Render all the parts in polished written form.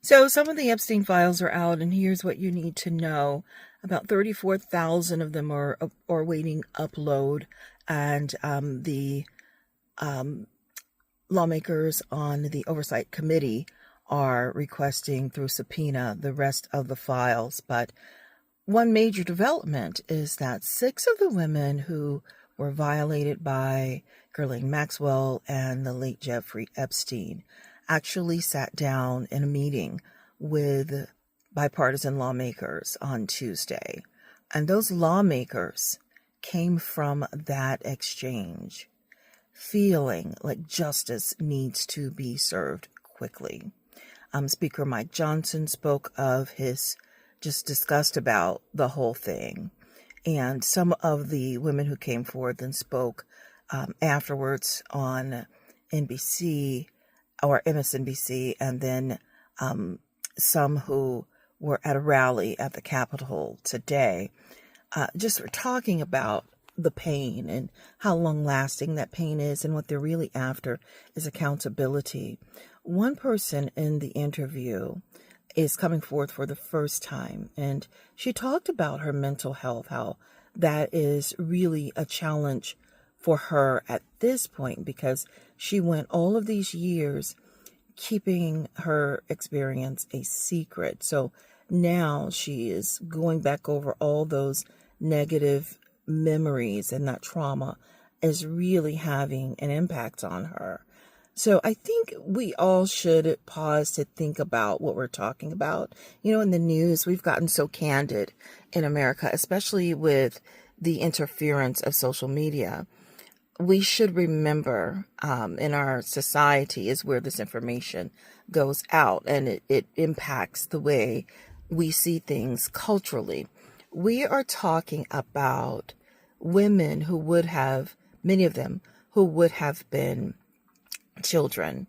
So some of the Epstein Files are out, and here's what you need to know. About 34,000 of them are waiting upload, and the lawmakers on the Oversight Committee are requesting through subpoena the rest of the files. But one major development is that 6 of the women who were violated by Ghislaine Maxwell and the late Jeffrey Epstein actually sat down in a meeting with bipartisan lawmakers on Tuesday. And those lawmakers came from that exchange feeling like justice needs to be served quickly. Speaker Mike Johnson spoke of his just disgust about the whole thing. And some of the women who came forward then spoke afterwards on NBC or MSNBC, and then some who were at a rally at the Capitol today, just were talking about the pain and how long-lasting that pain is, and what they're really after is accountability. One person in the interview is coming forth for the first time, and she talked about her mental health, how that is really a challenge for her at this point, because she went all of these years keeping her experience a secret. So now she is going back over all those negative memories, and that trauma is really having an impact on her. So I think we all should pause to think about what we're talking about. You know, in the news, we've gotten so candid in America, especially with the interference of social media. We should remember in our society is where this information goes out, and it impacts the way we see things culturally. We are talking about women who would have, many of them, who would have been children.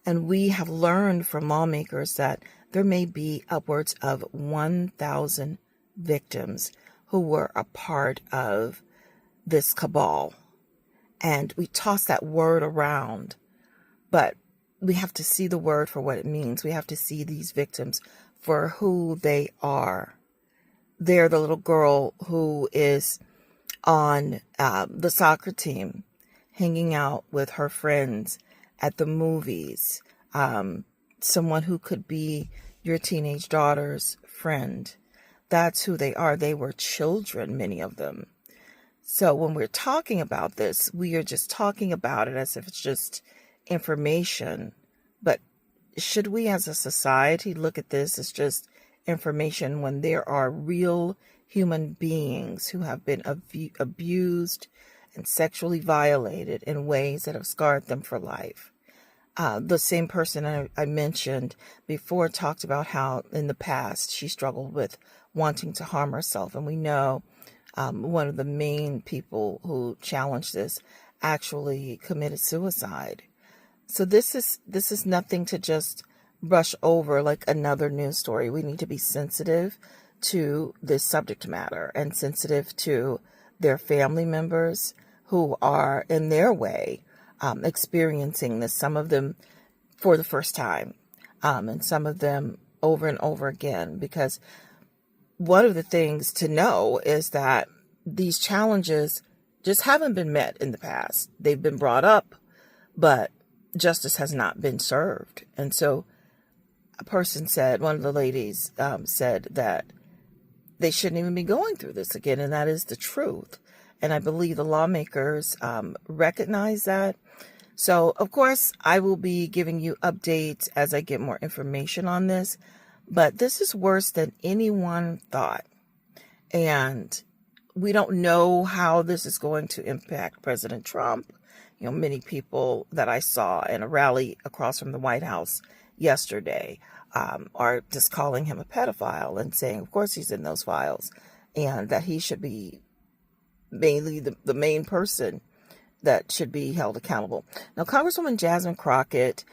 And we have learned from lawmakers that there may be upwards of 1,000 victims who were a part of this cabal. And we toss that word around, but we have to see the word for what it means. We have to see these victims for who they are. They're the little girl who is on the soccer team, hanging out with her friends at the movies, someone who could be your teenage daughter's friend. That's who they are. They were children, many of them. So when we're talking about this, we are just talking about it as if it's just information. But should we as a society look at this as just information when there are real human beings who have been abused and sexually violated in ways that have scarred them for life? The same person I mentioned before talked about how in the past she struggled with wanting to harm herself. And we know one of the main people who challenged this actually committed suicide. So this is nothing to just brush over like another news story. We need to be sensitive to this subject matter and sensitive to their family members who are in their way experiencing this, some of them for the first time, and some of them over and over again, because one of the things to know is that these challenges just haven't been met in the past. They've been brought up, but justice has not been served. And so a person said, one of the ladies said that they shouldn't even be going through this again, and that is the truth. And I believe the lawmakers recognize that. So, of course, I will be giving you updates as I get more information on this. But this is worse than anyone thought. And we don't know how this is going to impact President Trump. You know, many people that I saw in a rally across from the White House yesterday are just calling him a pedophile and saying, of course, he's in those files, and that he should be mainly the main person that should be held accountable. Now, Congresswoman Jasmine Crockett,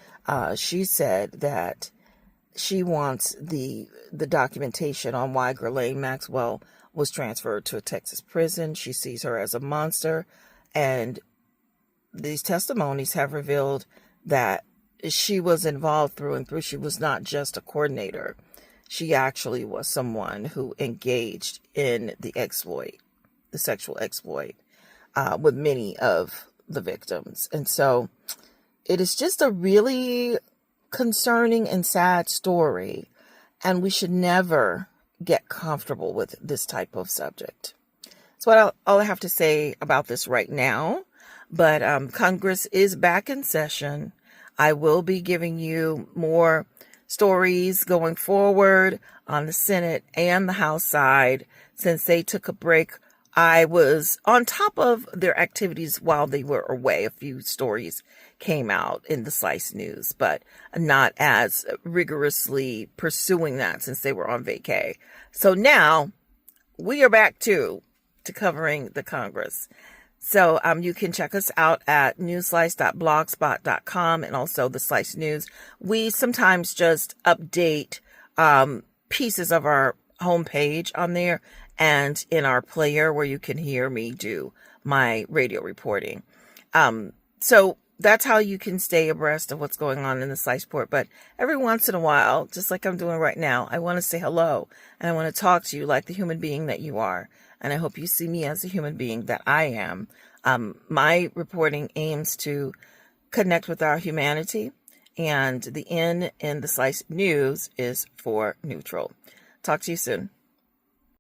she said that she wants the documentation on why Ghislaine Maxwell was transferred to a Texas prison. She sees her as a monster, and these testimonies have revealed that she was involved through and through. She was not just a coordinator. She actually was someone who engaged in the exploit, the sexual exploit, with many of the victims. And so it is just a really concerning and sad story. And we should never get comfortable with this type of subject. That's what all I have to say about this right now. But Congress is back in session. I will be giving you more stories going forward on the Senate and the House side. Since they took a break, I was on top of their activities while they were away. A few stories came out in the Slice News, but not as rigorously pursuing that since they were on vacay. So now we are back to covering the Congress. So you can check us out at newslice.blogspot.com and also the Slice News. We sometimes just update pieces of our homepage on there and in our player where you can hear me do my radio reporting. So that's how you can stay abreast of what's going on in the Slice Port. But every once in a while, just like I'm doing right now, I want to say hello and I want to talk to you like the human being that you are. And I hope you see me as a human being that I am. My reporting aims to connect with our humanity, and the N in the Slice News is for neutral. Talk to you soon.